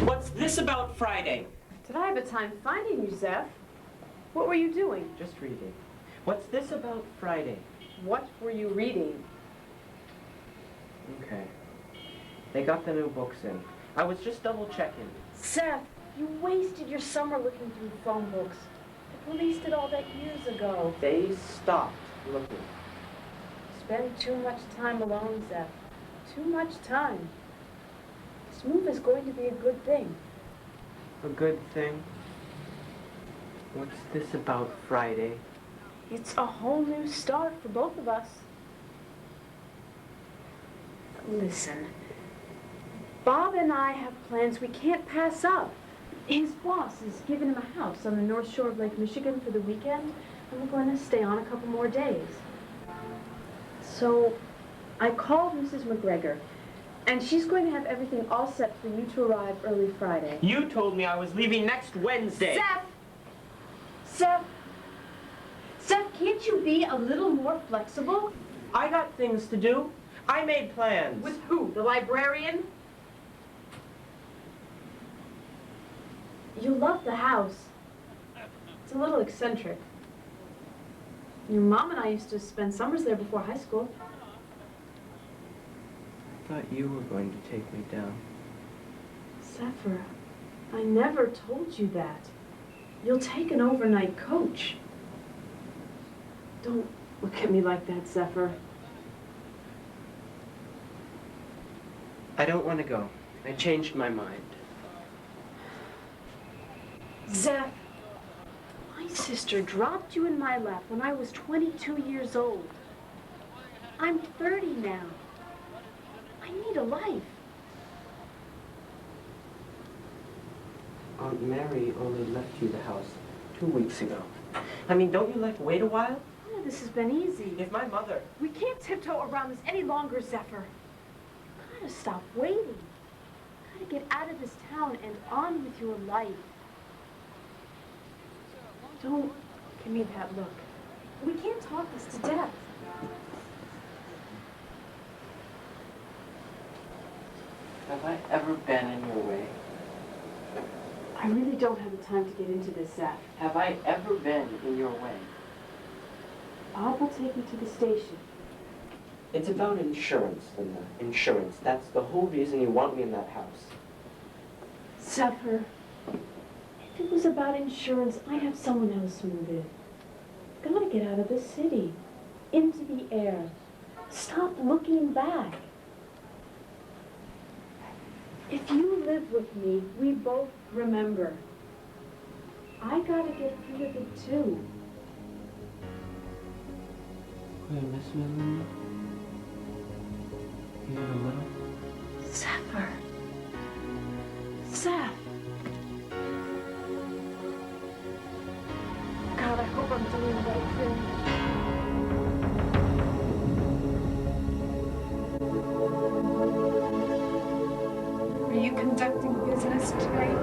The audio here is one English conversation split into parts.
What's this about Friday? Did I have a time finding you, Zeph? What were you doing? Just reading. What's this about Friday? What were you reading? Okay. They got the new books in. I was just double checking. Zeph, you wasted your summer looking through phone books. The police did all that years ago. They stopped looking. Spend too much time alone, Zeph. Too much time. This move is going to be a good thing. A good thing? What's this about Friday? It's a whole new start for both of us. Listen, Bob and I have plans we can't pass up. His boss has given him a house on the North Shore of Lake Michigan for the weekend, and we're going to stay on a couple more days. So I called Mrs. McGregor, and she's going to have everything all set for you to arrive early Friday. You told me I was leaving next Wednesday. Zeph, can't you be a little more flexible? I got things to do. I made plans. With who? The librarian? You love the house. It's a little eccentric. Your mom and I used to spend summers there before high school. I thought you were going to take me down. Zephyr, I never told you that. You'll take an overnight coach. Don't look at me like that, Zephyr. I don't want to go. I changed my mind. Zeph, my sister dropped you in my lap when I was 22 years old. I'm 30 now. I need a life. Aunt Mary only left you the house 2 weeks ago. I mean, don't you like to wait a while? Oh, this has been easy. If my mother... We can't tiptoe around this any longer, Zephyr. You gotta stop waiting. You gotta get out of this town and on with your life. Don't give me that look. We can't talk this to death. Have I ever been in your way? I really don't have the time to get into this, Zeph. Have I ever been in your way? Bob will take you to the station. It's about insurance, Linda. Insurance. That's the whole reason you want me in that house. Zephyr, if it was about insurance, I'd have someone else move in. Gotta get out of the city. Into the air. Stop looking back. If you live with me, we both remember. I gotta get rid of it too. Will you miss me, Linda? Even a little? Zephyr. Zeph. God, I hope I'm doing the right thing. Are you conducting business today?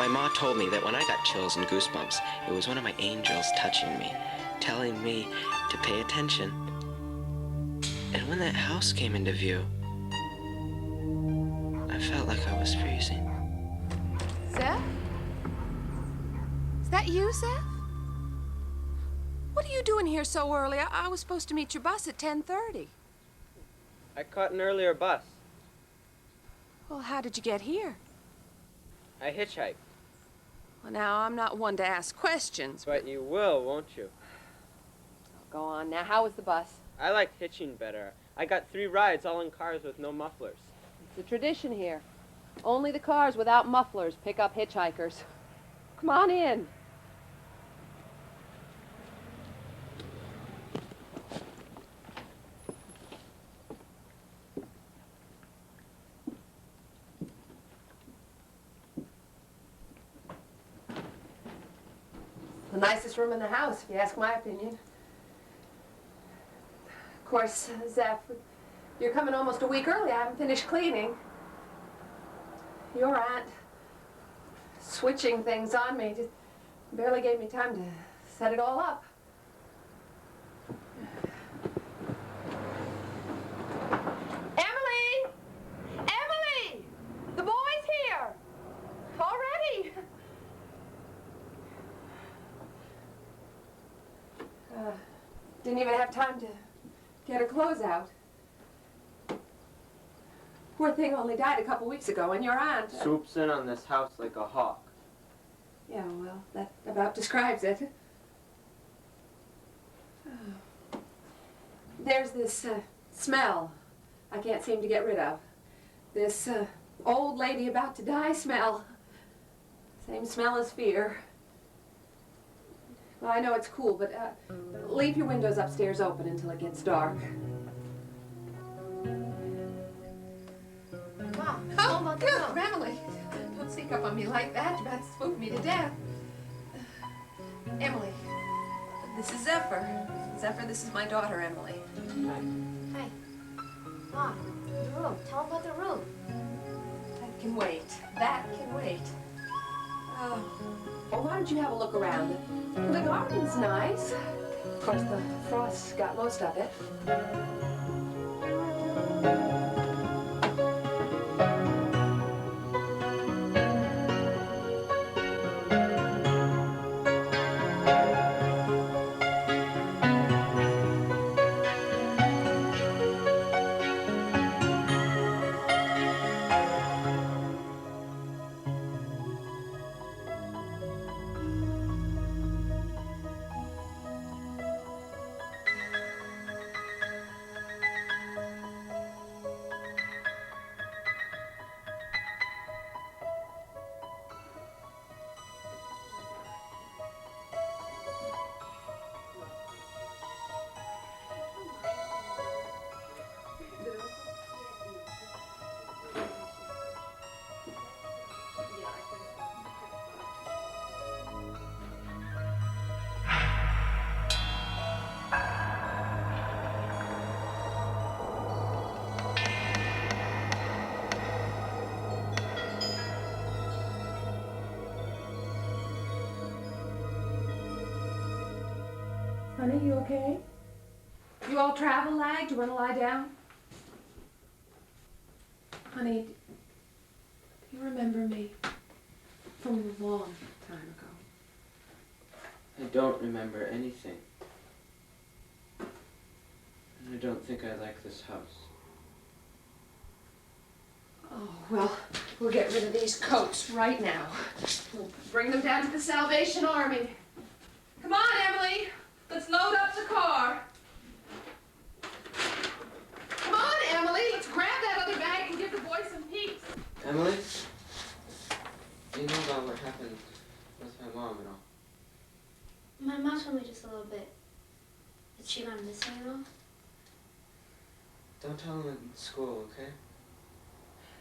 My ma told me that when I got chills and goosebumps, it was one of my angels touching me, telling me to pay attention. And when that house came into view, I felt like I was freezing. Zeph? Is that you, Zeph? What are you doing here so early? I was supposed to meet your bus at 10:30. I caught an earlier bus. Well, how did you get here? I hitchhiked. Well, now, I'm not one to ask questions. But you will, won't you? Go on. Now, how was the bus? I like hitching better. I got 3 rides, all in cars with no mufflers. It's a tradition here. Only the cars without mufflers pick up hitchhikers. Come on in. The nicest room in the house, if you ask my opinion. Of course, Zeph, you're coming almost a week early. I haven't finished cleaning. Your aunt switching things on me just barely gave me time to set it all up. Emily! Emily! The boy's here! Already! Didn't even have time to get her clothes out. Poor thing only died a couple weeks ago, and your aunt... Swoops in on this house like a hawk. Yeah, well, that about describes it. Oh. There's this smell I can't seem to get rid of. This old lady about to die smell. Same smell as fear. Well, I know it's cool, but leave your windows upstairs open until it gets dark. Mom, Oh, good, Emily. Don't sneak up on me like that. You're about to spook me to death. Emily, this is Zephyr. Zephyr, this is my daughter, Emily. Hi. Mom, the room. Tell them about the room. That can wait. That can wait. Oh. Well, why don't you have a look around? The garden's nice. Of course, the frost got most of it. Honey, you okay? You all travel lagged? You want to lie down? Honey, do you remember me from a long time ago? I don't remember anything. And I don't think I like this house. Oh, well, we'll get rid of these coats right now. We'll bring them down to the Salvation Army. Come on, Emily. Let's load up the car. Come on, Emily. Let's grab that other bag and give the boy some peace. Emily? Do you know about what happened with my mom and all? My mom told me just a little bit. Is she gone missing at all? Don't tell them in school, okay?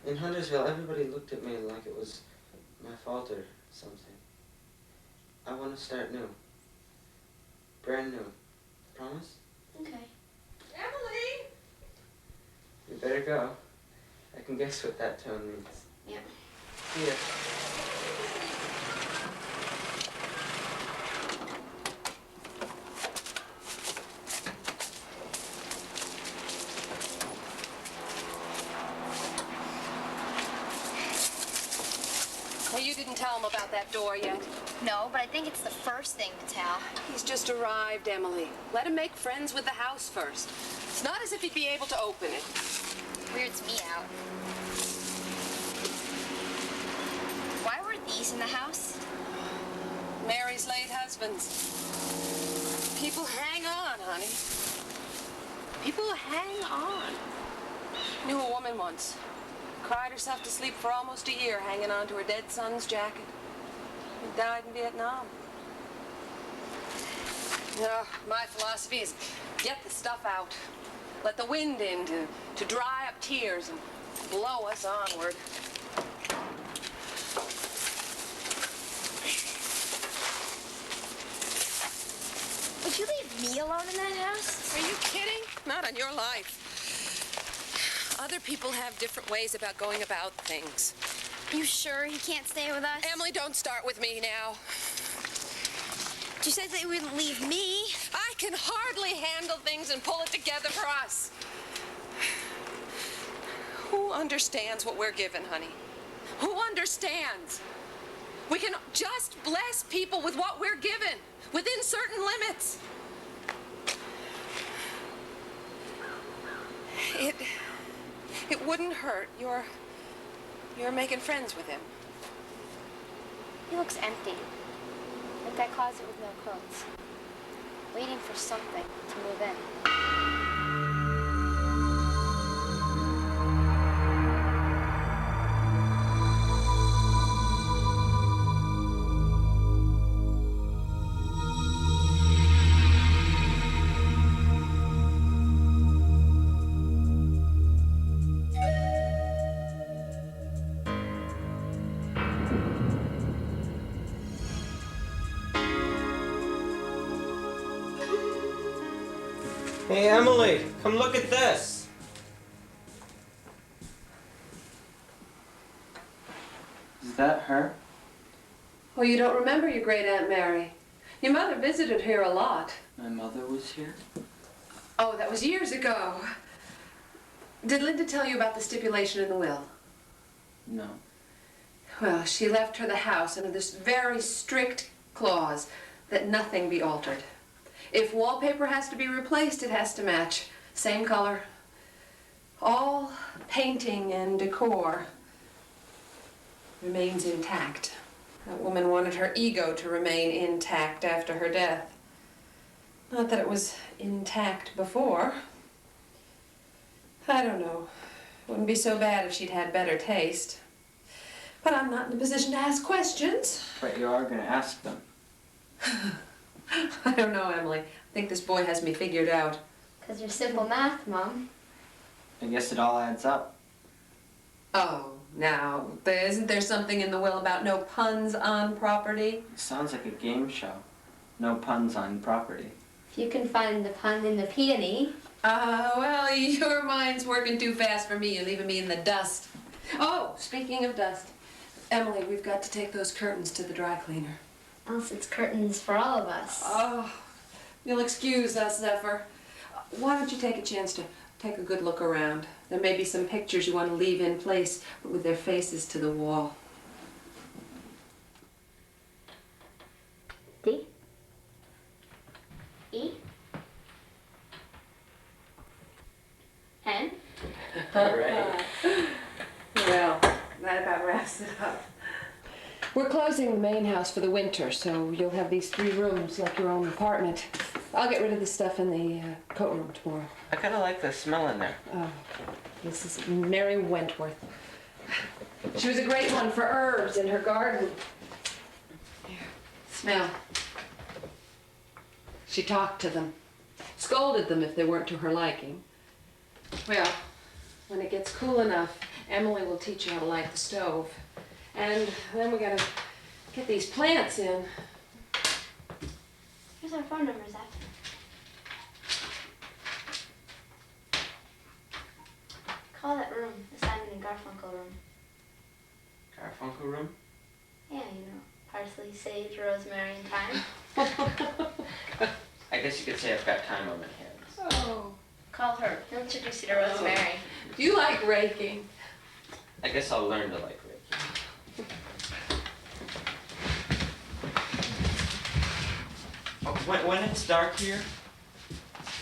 In Huntersville, everybody looked at me like it was my fault or something. I want to start new. Brand new. Promise? Okay. Emily! You better go. I can guess what that tone means. Yeah. See ya. didn't tell him about that door yet. No, but I think it's the first thing to tell. He's just arrived, Emily. Let him make friends with the house first. It's not as if he'd be able to open it. Weirds me out. Why were these in the house? Mary's late husband's. People hang on, honey. People hang on. Knew a woman once. Cried herself to sleep for almost a year hanging on to her dead son's jacket. He died in Vietnam. My philosophy is get the stuff out. Let the wind in to dry up tears and blow us onward. Would you leave me alone in that house? Are you kidding? Not on your life. Other people have different ways about going about things. You sure he can't stay with us? Emily, don't start with me now. You said that you wouldn't leave me. I can hardly handle things and pull it together for us. Who understands what we're given, honey? Who understands? We can just bless people with what we're given, within certain limits. It wouldn't hurt. You're making friends with him. He looks empty. Like that closet with no clothes. Waiting for something to move in. Hey, Emily, come look at this. Is that her? Oh, you don't remember your great Aunt Mary? Your mother visited here a lot. My mother was here? Oh, that was years ago. Did Linda tell you about the stipulation in the will? No. Well, she left her the house under this very strict clause that nothing be altered. If wallpaper has to be replaced, it has to match. Same color. All painting and decor remains intact. That woman wanted her ego to remain intact after her death. Not that it was intact before. I don't know. Wouldn't be so bad if she'd had better taste. But I'm not in a position to ask questions. But you are going to ask them. I don't know, Emily. I think this boy has me figured out. Because you're simple math, Mom. I guess it all adds up. Oh, now, isn't there something in the will about no puns on property? It sounds like a game show. No puns on property. If you can find the pun in the peony. Well, your mind's working too fast for me. You're leaving me in the dust. Oh, speaking of dust, Emily, we've got to take those curtains to the dry cleaner. Else it's curtains for all of us. Oh, you'll excuse us, Zephyr. Why don't you take a chance to take a good look around? There may be some pictures you want to leave in place, but with their faces to the wall. D. E. N. All right. Well, that about wraps it up. We're closing the main house for the winter, so you'll have these 3 rooms like your own apartment. I'll get rid of the stuff in the coat room tomorrow. I kind of like the smell in there. Oh, this is Mary Wentworth. She was a great one for herbs in her garden. Here, smell. She talked to them, scolded them if they weren't to her liking. Well, when it gets cool enough, Emily will teach you how to light the stove. And then we gotta get these plants in. Here's our phone number, Zephyr. Call that room, the Simon and Garfunkel room. Garfunkel room? Yeah, you know, parsley, sage, rosemary, and thyme. I guess you could say I've got time on my hands. Oh. Call her. He'll introduce you to Rosemary. Do you like raking? I guess I'll learn to like Reiki. When it's dark here,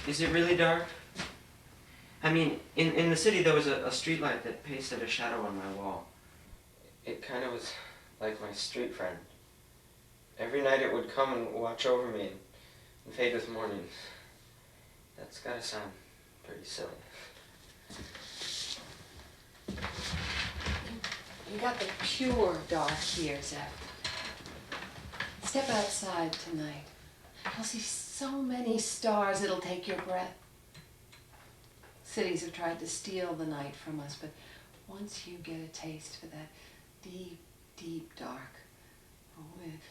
is it really dark? I mean, in the city there was a street light that pasted a shadow on my wall. It kind of was like my street friend. Every night it would come and watch over me and fade with morning. That's gotta sound pretty silly. You got the pure dark here, Zephyr. Step outside tonight. You'll see so many stars it'll take your breath. Cities have tried to steal the night from us, but once you get a taste for that deep, deep dark,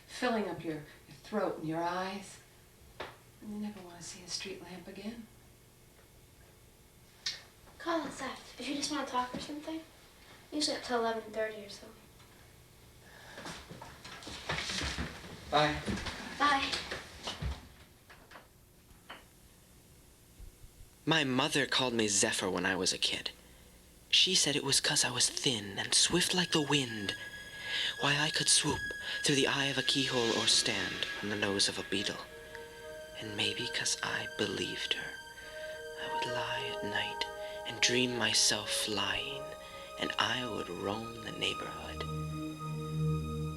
filling up your throat and your eyes, and you never want to see a street lamp again. Call us Zeph if you just want to talk or something. Usually up till 11:30 or so. Bye. Bye. My mother called me Zephyr when I was a kid. She said it was 'cause I was thin and swift like the wind, why I could swoop through the eye of a keyhole or stand on the nose of a beetle. And maybe 'cause I believed her, I would lie at night and dream myself flying, and I would roam the neighborhood.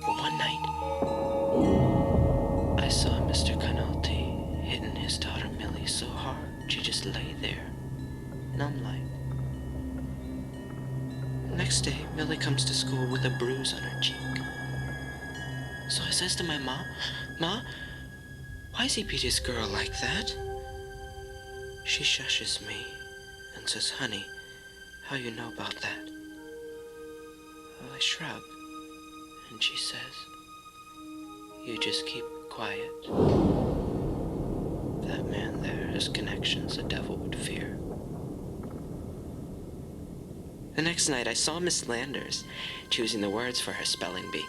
But one night, I saw Mr. Canalti hitting his daughter Millie so hard she just lay there, numb-like. Next day, Millie comes to school with a bruise on her cheek. So I says to my ma, "Ma, why's he beat his girl like that?" She shushes me and says, "Honey, how you know about that?" Well, I shrug, and she says, "You just keep quiet. That man there has connections the devil would fear." The next night, I saw Miss Landers choosing the words for her spelling bee.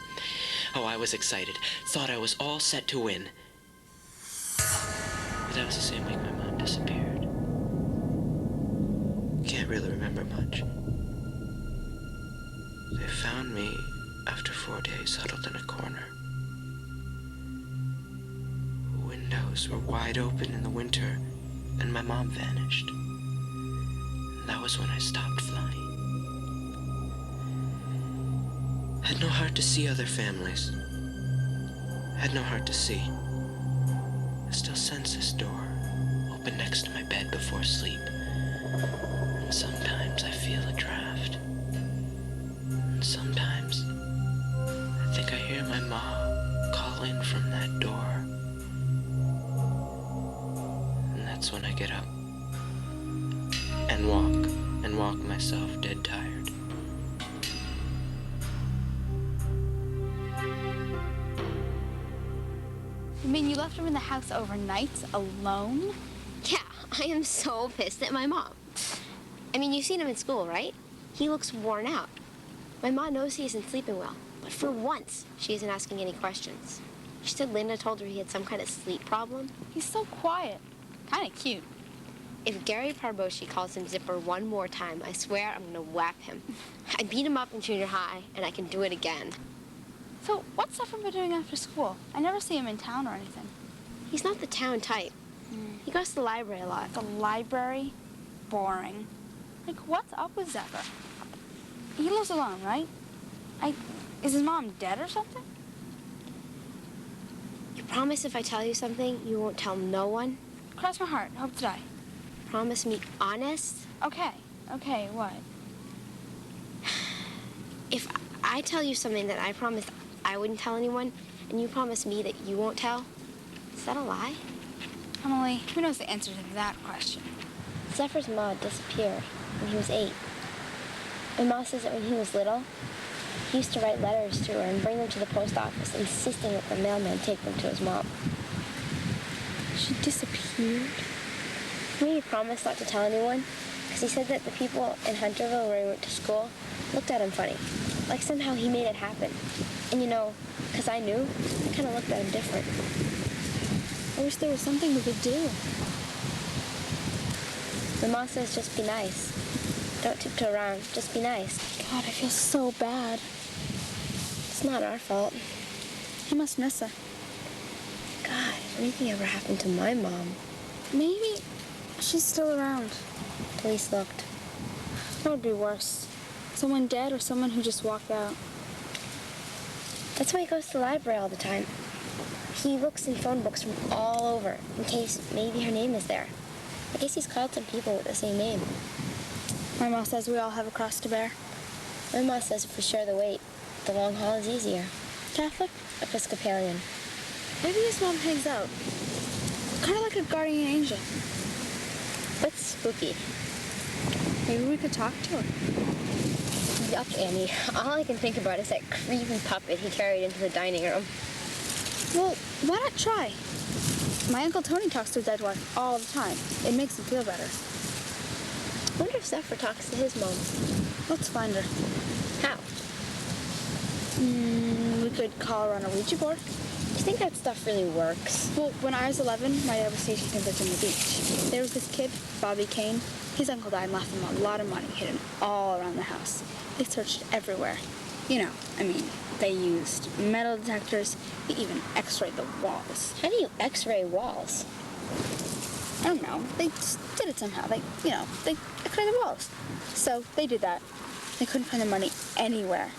Oh, I was excited, thought I was all set to win. But that was the same week my mom disappeared. Can't really remember much. They found me after 4 days huddled in a corner. Windows were wide open in the winter, and my mom vanished. And that was when I stopped flying. Had no heart to see other families. Had no heart to see. I still sense this door open next to my bed before sleep. And sometimes I feel a draft. And sometimes I think I hear my mom calling from that door. And that's when I get up and walk myself dead tired. You mean you left him in the house overnight, alone? Yeah, I am so pissed at my mom. I mean, you've seen him in school, right? He looks worn out. My mom knows he isn't sleeping well, but for once, she isn't asking any questions. She said Linda told her he had some kind of sleep problem. He's so quiet. Kind of cute. If Gary Parboshi calls him Zipper one more time, I swear I'm gonna whap him. I beat him up in junior high, and I can do it again. So what's Zephyr been doing after school? I never see him in town or anything. He's not the town type. He goes to the library a lot. The library? Boring. Like, what's up with Zephyr? He lives alone, right? Is his mom dead or something? You promise if I tell you something, you won't tell no one? Cross my heart. Hope to die. Promise me honest? Okay. Okay, what? If I tell you something that I promised I wouldn't tell anyone, and you promise me that you won't tell, is that a lie? Emily, who knows the answer to that question? Zephyr's ma disappeared when he was 8. My mom says that when he was little, he used to write letters to her and bring them to the post office, insisting that the mailman take them to his mom. She disappeared? He promised not to tell anyone, because he said that the people in Hunterville where he went to school looked at him funny, like somehow he made it happen. And you know, because I knew, I kind of looked at him different. I wish there was something we could do. My mom says just be nice. Don't tiptoe around, just be nice. God, I feel so bad. It's not our fault. He must miss her. God, anything ever happened to my mom. Maybe she's still around. Police looked. That would be worse. Someone dead or someone who just walked out. That's why he goes to the library all the time. He looks in phone books from all over, in case maybe her name is there. I guess he's called some people with the same name. My mom says we all have a cross to bear. My mom says if we share the weight, the long haul is easier. Catholic? Episcopalian. Maybe his mom hangs out. Kind of like a guardian angel. That's spooky. Maybe we could talk to her. Yuck, Annie. All I can think about is that creepy puppet he carried into the dining room. Well, why not try? My Uncle Tony talks to his dead wife all the time. It makes him feel better. I wonder if Zephyr talks to his mom. Let's find her. How? We could call her on a Ouija board. Do you think that stuff really works? Well, when I was 11, my dad was teaching physics on the beach. There was this kid, Bobby Kane. His uncle died and left him a lot of money hidden all around the house. They searched everywhere. You know, they used metal detectors. They even x-rayed the walls. How do you x-ray walls? I don't know. They just did it somehow. They x-rayed the walls. So they did that. They couldn't find the money anywhere.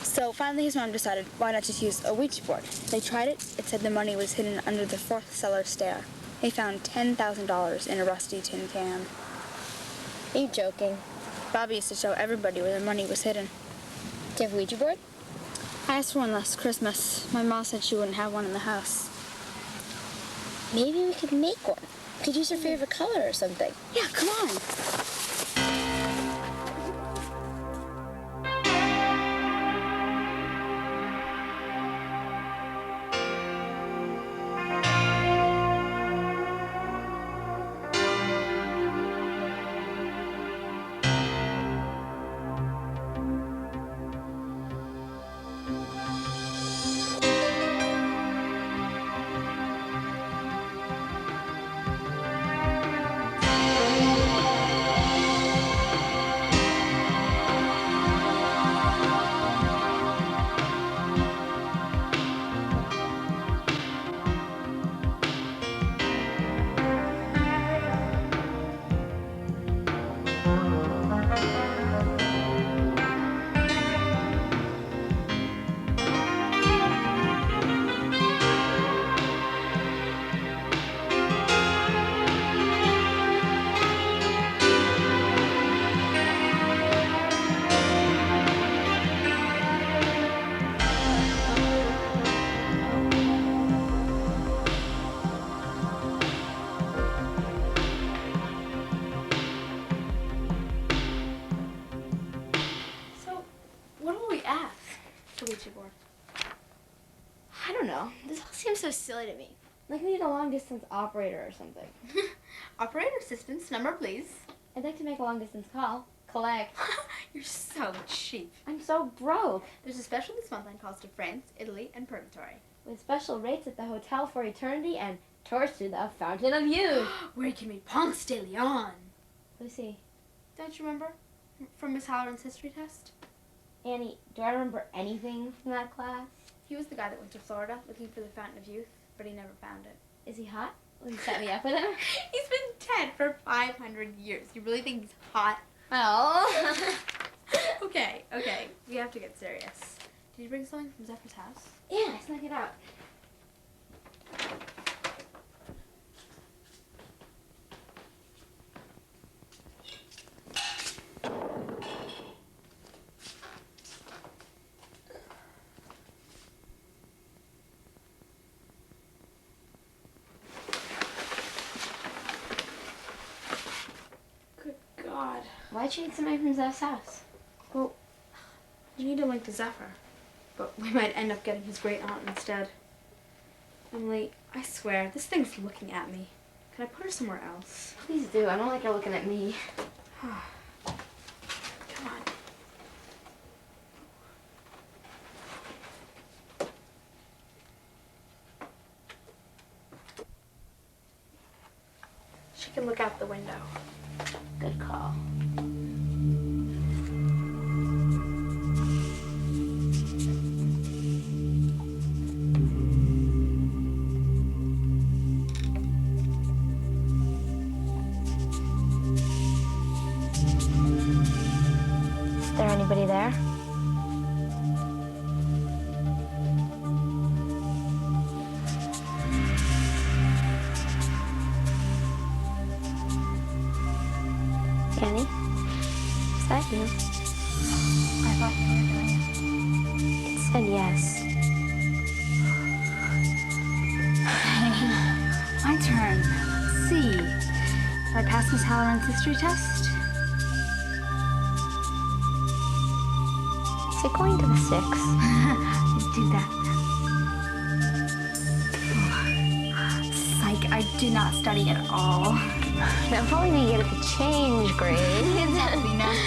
So finally his mom decided, why not just use a Ouija board? They tried it. It said the money was hidden under the fourth cellar stair. They found $10,000 in a rusty tin can. Are you joking? Bobby used to show everybody where the money was hidden. Do you have a Ouija board? I asked for one last Christmas. My mom said she wouldn't have one in the house. Maybe we could make one. We could use your favorite color or something. Yeah, come on. I don't know. This all seems so silly to me. Like we need a long-distance operator or something. Operator assistance, number please. I'd like to make a long-distance call. Collect. You're so cheap. I'm so broke. There's a special this month on calls to France, Italy, and Purgatory. With special rates at the Hotel for Eternity and tours to the Fountain of Youth. Where you can meet Ponce de Leon. Lucy. Don't you remember? From Miss Halloran's history test? Annie, do I remember anything from that class? He was the guy that went to Florida looking for the Fountain of Youth, but he never found it. Is he hot? Will you set me up with him? He's been dead for 500 years. You really think he's hot? Well. Okay. We have to get serious. Did you bring something from Zephyr's house? Yeah, I snuck it out. Good God. Why'd you need somebody from Zeph's house? Well, we need a link to Zephyr, but we might end up getting his great aunt instead. Emily, I swear, this thing's looking at me. Can I put her somewhere else? Please do. I don't like her looking at me. Come on. She can look out the window. Good call. Anybody there? Annie? Is that you? I thought you were doing it. It said yes. My turn. Let's see. Did I pass Miss Halloran's history test? Is it going to the 6? Do that. Psych, I did not study at all. That'll probably be good at the change grade. That'll be next.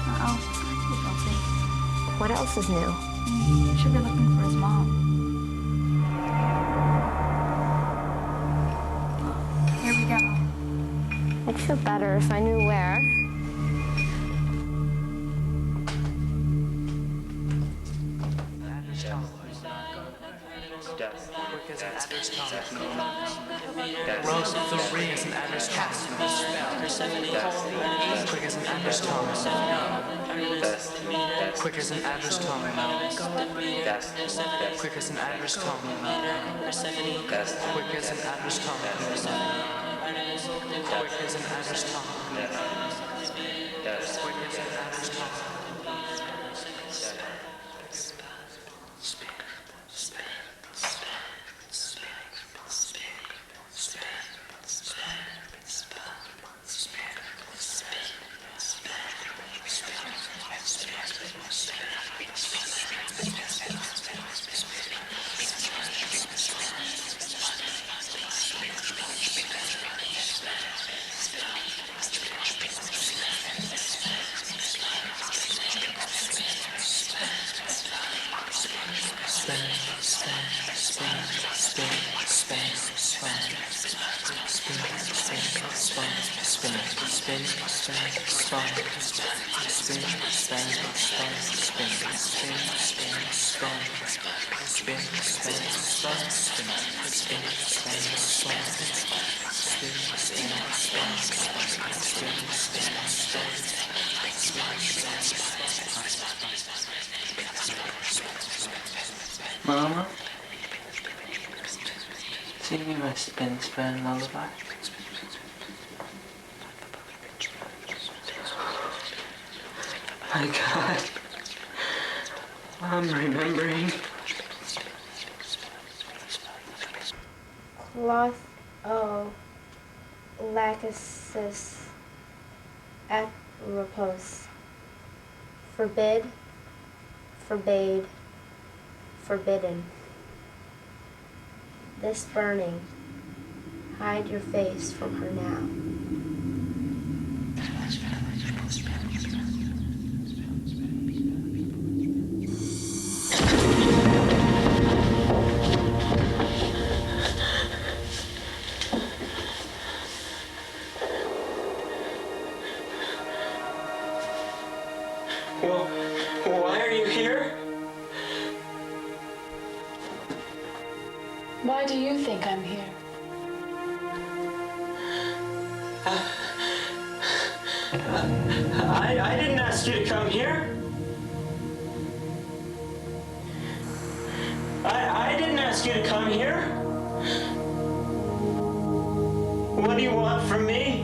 Uh-oh. What else is new? Should be looking for his mom. Here we go. I'd feel better if I knew where. Rose of the ring is an adverse cast. Quick as an adverse tongue. Quick as an adverse tongue. Quick as an adverse tongue. Quick as an adverse tongue. Quick as an adverse tongue. Quick as an adverse tongue. Mama? Sing me my spin lullaby. My God. I'm remembering. Cloth o lachesis apropos. Forbid, forbade, forbidden. This burning, hide your face from her now. Well, why are you here? Why do you think I'm here? I didn't ask you to come here. I didn't ask you to come here. What do you want from me?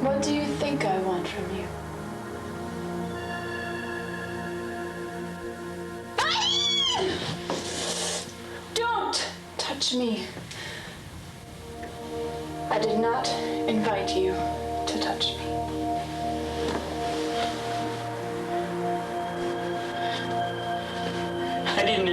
What do you think I want from you? Don't touch me. I did not invite you to touch me. I didn't